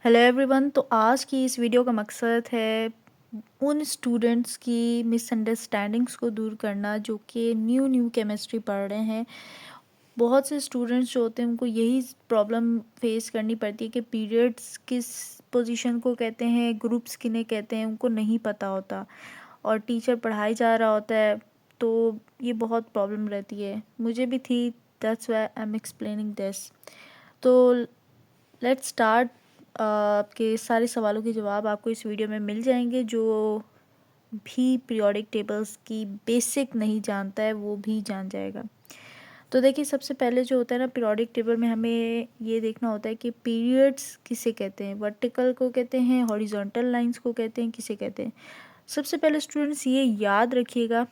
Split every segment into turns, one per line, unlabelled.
Hello everyone. तो आज की इस वीडियो का मकसद है उन स्टूडेंट्स की मिसअंडरस्टैंडिंग्स को दूर करना जो कि न्यू केमिस्ट्री पढ़ रहे हैं। बहुत से स्टूडेंट्स जो होते हैं उनको यही प्रॉब्लम फेस करनी पड़ती है कि पीरियड्स किस पोजीशन को कहते हैं, ग्रुप्स किन्हें कहते हैं, उनको नहीं पता होता और टीचर पढ़ाई जा रहा होता है, तो ये बहुत प्रॉब्लम रहती है। मुझे भी थी, that's why I am explaining this. तो लेट्स स्टार्ट। आपके सारे सवालों के जवाब आपको इस वीडियो में मिल जाएंगे। जो भी पीरियोडिक टेबल्स की बेसिक नहीं जानता है वो भी जान जाएगा। तो देखिए, सबसे पहले जो होता है ना, पीरियोडिक टेबल में हमें ये देखना होता है कि पीरियड्स किसे कहते हैं। वर्टिकल को कहते हैं, हॉरिजॉन्टल लाइंस को कहते हैं, किसे कहते हैं। सबसे पहले स्टूडेंट्स ये याद रखिएगा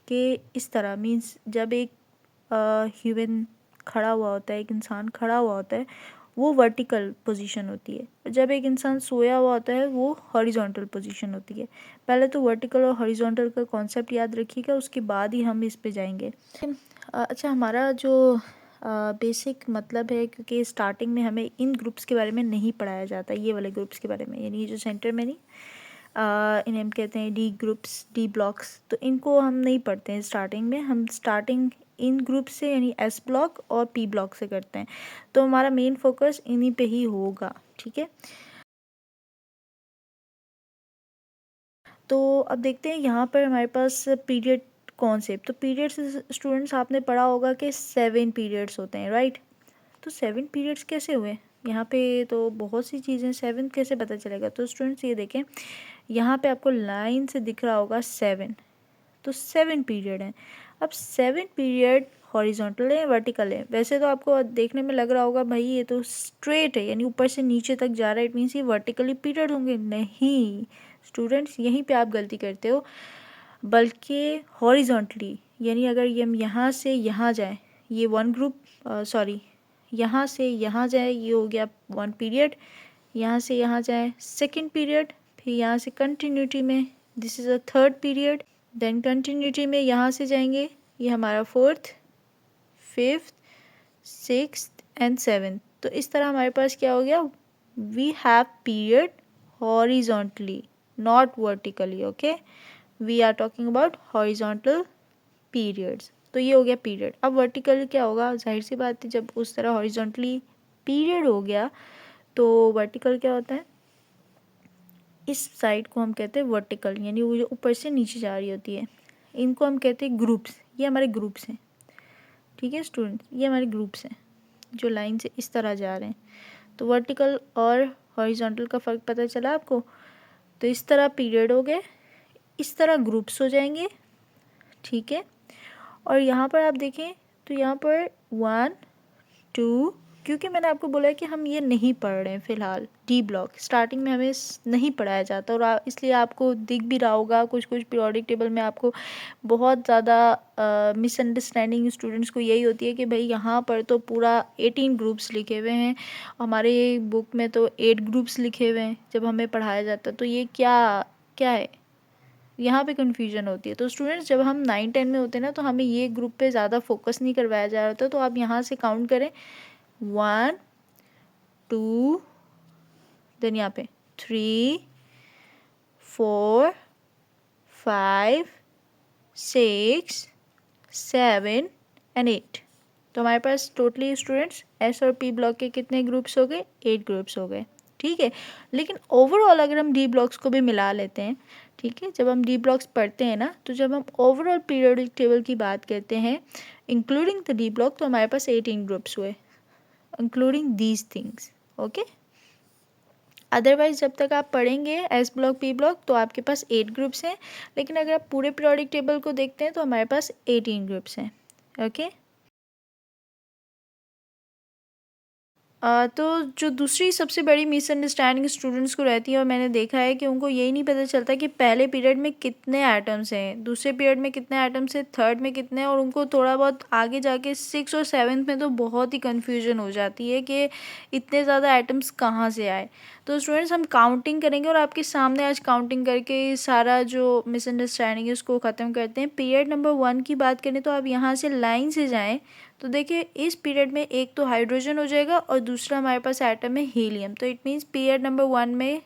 कि इस तरह मीन्स जब एक ह्यूमन खड़ा हुआ होता है, एक इंसान खड़ा हुआ होता है, वो वर्टिकल पोजीशन होती है, और जब एक इंसान सोया हुआ होता है वो हॉरिजॉन्टल पोजीशन होती है। पहले तो वर्टिकल और हॉरिजॉन्टल का कॉन्सेप्ट याद रखिएगा, उसके बाद ही हम इस पे जाएंगे। अच्छा, हमारा जो बेसिक मतलब है, क्योंकि स्टार्टिंग में हमें इन ग्रुप्स के बारे में नहीं पढ़ाया जाता, ये वाले ग्रुप्स के बारे में, यानी ये जो सेंटर में नहीं, इन्हें हम कहते हैं डी ग्रुप्स, डी ब्लॉक्स। तो इनको हम नहीं पढ़ते हैं स्टार्टिंग में। हम स्टार्टिंग इन ग्रुप से यानी एस ब्लॉक और पी ब्लॉक से करते हैं। तो हमारा मेन फोकस इन्हीं पे ही होगा, ठीक है। तो अब देखते हैं यहाँ पर हमारे पास पीरियड कॉन्सेप्ट। तो पीरियड्स स्टूडेंट्स आपने पढ़ा होगा कि 7 पीरियड्स होते हैं, राइट। तो 7 पीरियड्स कैसे हुए यहाँ पे? तो बहुत सी चीज़ें, 7 कैसे पता चलेगा? तो स्टूडेंट्स ये देखें, यहाँ पे आपको लाइन से दिख रहा होगा 7। तो 7 पीरियड हैं। अब 7 पीरियड हॉरिजॉन्टल है, वर्टिकल है। वैसे तो आपको देखने में लग रहा होगा भाई ये तो स्ट्रेट है, यानी ऊपर से नीचे तक जा रहा है, इट मीन्स ये वर्टिकली पीरियड होंगे। नहीं स्टूडेंट्स, यहीं पे आप गलती करते हो। बल्कि हॉरिजॉन्टली, यानी अगर ये हम यहाँ से यहाँ जाएँ, ये वन ग्रुप, सॉरी, यहाँ से यहाँ जाए, ये हो गया 1 पीरियड। यहाँ से यहाँ जाए, 2nd पीरियड। फिर यहाँ से कंटिन्यूटी में, this is a 3rd period. Then continuity में यहाँ से जाएंगे, ये हमारा 4th, 5th, 6th and 7th। तो इस तरह हमारे पास क्या हो गया, we have period horizontally, not vertically, okay. We are talking about horizontal periods. तो ये हो गया पीरियड। अब वर्टिकल क्या होगा? जाहिर सी बात है, जब उस तरह हॉरिजॉन्टली पीरियड हो गया तो वर्टिकल क्या होता है, इस साइड को हम कहते हैं वर्टिकल, यानी वो जो ऊपर से नीचे जा रही होती है। इनको हम कहते हैं ग्रुप्स। ये हमारे ग्रुप्स हैं, ठीक है स्टूडेंट, ये हमारे ग्रुप्स हैं जो लाइन से इस तरह जा रहे हैं। तो वर्टिकल और हॉरिजॉन्टल का फ़र्क पता चला आपको? तो इस तरह पीरियड हो गए, इस तरह ग्रुप्स हो जाएंगे, ठीक है। और यहाँ पर आप देखें तो यहाँ पर 1, 2, क्योंकि मैंने आपको बोला है कि हम ये नहीं पढ़ रहे हैं फ़िलहाल। डी ब्लॉक स्टार्टिंग में हमें नहीं पढ़ाया जाता, और इसलिए आपको दिख भी रहा होगा कुछ कुछ पीरियोडिक टेबल में आपको बहुत ज़्यादा मिसअंडरस्टैंडिंग स्टूडेंट्स को यही होती है कि भाई यहाँ पर तो पूरा 18 ग्रुप्स लिखे हुए हैं, हमारे बुक में तो 8 ग्रुप्स लिखे हुए हैं जब हमें पढ़ाया जाता है। तो ये क्या क्या है, यहाँ पे कन्फ्यूजन होती है। तो स्टूडेंट्स, जब हम 9-10 में होते हैं ना, तो हमें ये ग्रुप पे ज़्यादा फोकस नहीं करवाया जा रहा था। तो आप यहाँ से काउंट करें, 1, 2, देन यहाँ पे 3, 4, 5, 6, 7 एंड 8। तो हमारे पास टोटली स्टूडेंट्स एस और पी ब्लॉक के कितने ग्रुप्स हो गए? 8 ग्रुप्स हो गए, ठीक है। लेकिन ओवरऑल अगर हम डी ब्लॉक्स को भी मिला लेते हैं, ठीक है, जब हम डी ब्लॉक्स पढ़ते हैं ना, तो जब हम ओवरऑल पीरियोडिक टेबल की बात करते हैं इंक्लूडिंग द डी ब्लॉक, तो हमारे पास 18 ग्रुप्स हुए including these things, okay. Otherwise जब तक आप पढ़ेंगे एस ब्लॉक पी ब्लॉक तो आपके पास 8 ग्रुप्स हैं, लेकिन अगर आप पूरे पीरियोडिक टेबल को देखते हैं तो हमारे पास 18 ग्रुप्स हैं, ओके। तो जो दूसरी सबसे बड़ी मिसअंडरस्टैंडिंग स्टूडेंट्स को रहती है, और मैंने देखा है कि उनको यही नहीं पता चलता कि पहले पीरियड में कितने एटम्स हैं, दूसरे पीरियड में कितने एटम्स हैं, थर्ड में कितने हैं, और उनको थोड़ा बहुत आगे जाके 6 और 7th में तो बहुत ही कन्फ्यूजन हो जाती है कि इतने ज़्यादा एटम्स कहाँ से आए। तो स्टूडेंट्स, हम काउंटिंग करेंगे और आपके सामने आज काउंटिंग करके सारा जो मिसअंडरस्टैंडिंग है उसको ख़त्म करते हैं। पीरियड नंबर 1 की बात करें तो आप यहाँ से लाइन से जाएँ तो देखिए इस पीरियड में एक तो हाइड्रोजन हो जाएगा और दूसरा हमारे पास एटम है हीलियम। तो इट मीन्स पीरियड नंबर 1 में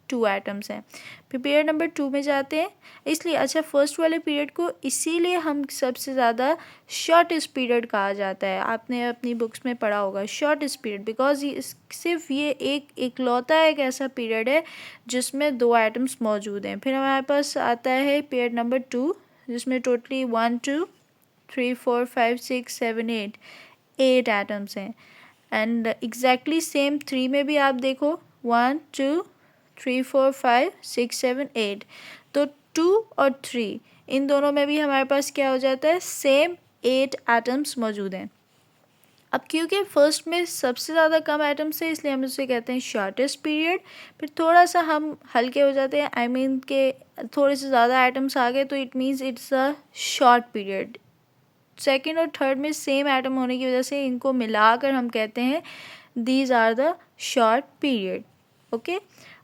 2 एटम्स हैं। फिर पीरियड नंबर 2 में जाते हैं, इसलिए अच्छा फर्स्ट वाले पीरियड को इसीलिए हम सबसे ज़्यादा शॉर्टेस्ट पीरियड कहा जाता है। आपने अपनी बुक्स में पढ़ा होगा शॉर्टेस्ट पीरियड, बिकॉज सिर्फ ये एक इकलौता एक ऐसा पीरियड है जिसमें 2 एटम्स मौजूद हैं। फिर हमारे पास आता है पीरियड नंबर 2 जिसमें टोटली 1 2 3 4 5 6 7 8 एटम्स हैं। एंड एग्जैक्टली सेम 3 में भी आप देखो 1 2 3 4 5 6 7 8, तो 2 और 3 इन दोनों में भी हमारे पास क्या हो जाता है, सेम 8 एटम्स मौजूद हैं। अब क्योंकि फर्स्ट में सबसे ज़्यादा कम एटम्स है इसलिए हम उसे कहते हैं शॉर्टेस्ट पीरियड। फिर थोड़ा सा हम हल्के हो जाते हैं, आई मीन के थोड़े से ज़्यादा एटम्स आ गए तो it means it's a short period. Second और थर्ड में सेम एटम होने की वजह से इनको मिलाकर हम कहते हैं these are the short period. Okay,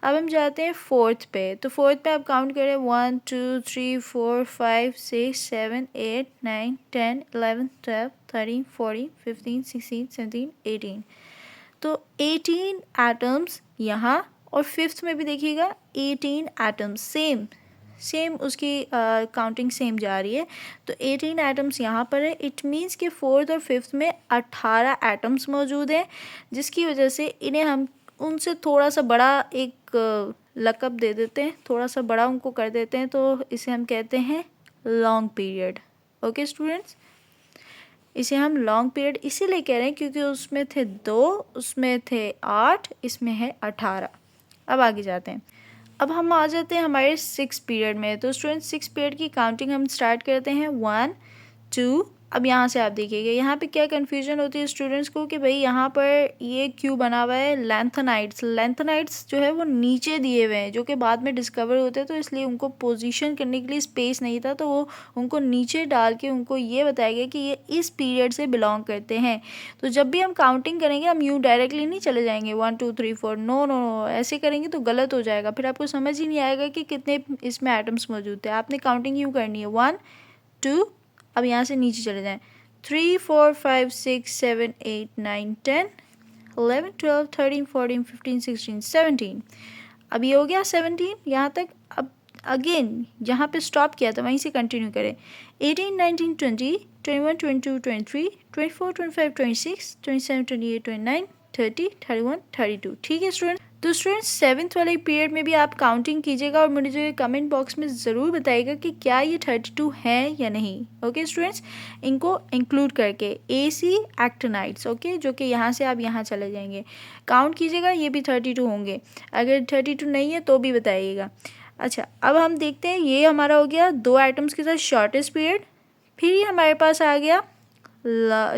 अब हम जाते हैं फोर्थ पे। तो फोर्थ पे आप काउंट करें 1 2 3 4 5 6 7 8 9 10 11 12 13 14 15 16 17 18, तो 18 एटम्स यहाँ। और फिफ्थ में भी देखिएगा 18 एटम्स, सेम उसकी काउंटिंग सेम जा रही है। तो 18 एटम्स यहाँ पर है। इट मीन्स कि फोर्थ और फिफ्थ में 18 एटम्स मौजूद हैं, जिसकी वजह से इन्हें हम उनसे थोड़ा सा बड़ा एक लक़ब दे देते हैं, थोड़ा सा बड़ा उनको कर देते हैं, तो इसे हम कहते हैं लॉन्ग पीरियड। ओके स्टूडेंट्स, इसे हम लॉन्ग पीरियड इसीलिए कह रहे हैं क्योंकि उसमें थे 2, उसमें थे 8, इसमें है 18। अब आगे जाते हैं। अब हम आ जाते हैं हमारे 6 पीरियड में। तो स्टूडेंट्स 6 पीरियड की काउंटिंग हम स्टार्ट करते हैं 1 2। अब यहाँ से आप देखिएगा यहाँ पे क्या कन्फ्यूजन होती है स्टूडेंट्स को कि भाई यहाँ पर ये क्यों बना हुआ है लेंथेनाइड्स जो है वो नीचे दिए हुए हैं, जो कि बाद में डिस्कवर होते हैं, तो इसलिए उनको पोजीशन करने के लिए स्पेस नहीं था, तो वो उनको नीचे डाल के उनको ये बताया गया कि ये इस पीरियड से बिलोंग करते हैं। तो जब भी हम काउंटिंग करेंगे हम यूँ डायरेक्टली नहीं चले जाएंगे 1 2 3 4, नो नो नो, ऐसे करेंगे तो गलत हो जाएगा, फिर आपको समझ ही नहीं आएगा कि कितने इसमें एटम्स मौजूद थे। आपने काउंटिंग यूँ करनी है 1 2, अब यहाँ से नीचे चले जाएं 3 4 5 6 7 8 9 10 11 12 13 14 15 16 17। अब ये हो गया 17 यहाँ तक। अब अगेन जहाँ पे स्टॉप किया था वहीं से कंटिन्यू करें 18 19 20 21 22 23 24 25 26 27 28 29 30 31 32। ठीक है स्टूडेंट, तो स्टूडेंट्स 7th वाले पीरियड में भी आप काउंटिंग कीजिएगा और मुझे कमेंट बॉक्स में ज़रूर बताइएगा कि क्या ये 32 हैं या नहीं। ओके स्टूडेंट्स, इनको इंक्लूड करके AC एक्टिनाइड्स, ओके, जो कि यहाँ से आप यहाँ चले जाएंगे, काउंट कीजिएगा, ये भी 32 होंगे। अगर 32 नहीं है तो भी बताइएगा। अच्छा, अब हम देखते हैं, ये हमारा हो गया 2 एटम्स के साथ शॉर्टेस्ट पीरियड। फिर ये हमारे पास आ गया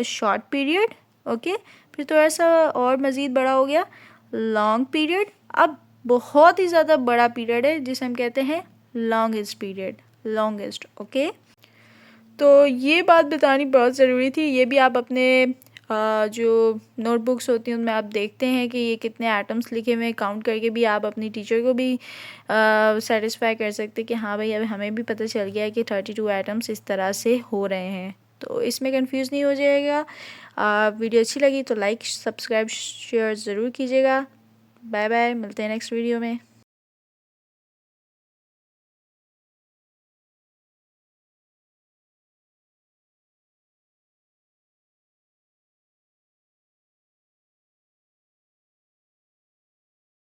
शॉर्ट पीरियड, ओके, फिर थोड़ा सा और मज़ीद बड़ा हो गया लॉन्ग पीरियड। अब बहुत ही ज़्यादा बड़ा पीरियड है जिसे हम कहते हैं लॉन्गेस्ट पीरियड, लॉन्गेस्ट। ओके, तो ये बात बतानी बहुत ज़रूरी थी। ये भी आप अपने जो नोटबुक्स होती हैं उनमें आप देखते हैं कि ये कितने एटम्स लिखे हुए हैं, काउंट करके भी आप अपनी टीचर को भी सेटिस्फाई कर सकते हैं कि हाँ भाई अब हमें भी पता चल गया है कि 32 एटम्स इस तरह से हो रहे हैं। तो इसमें कंफ्यूज नहीं हो जाएगा। वीडियो अच्छी लगी तो लाइक सब्सक्राइब शेयर ज़रूर कीजिएगा। बाय बाय, मिलते हैं नेक्स्ट वीडियो में।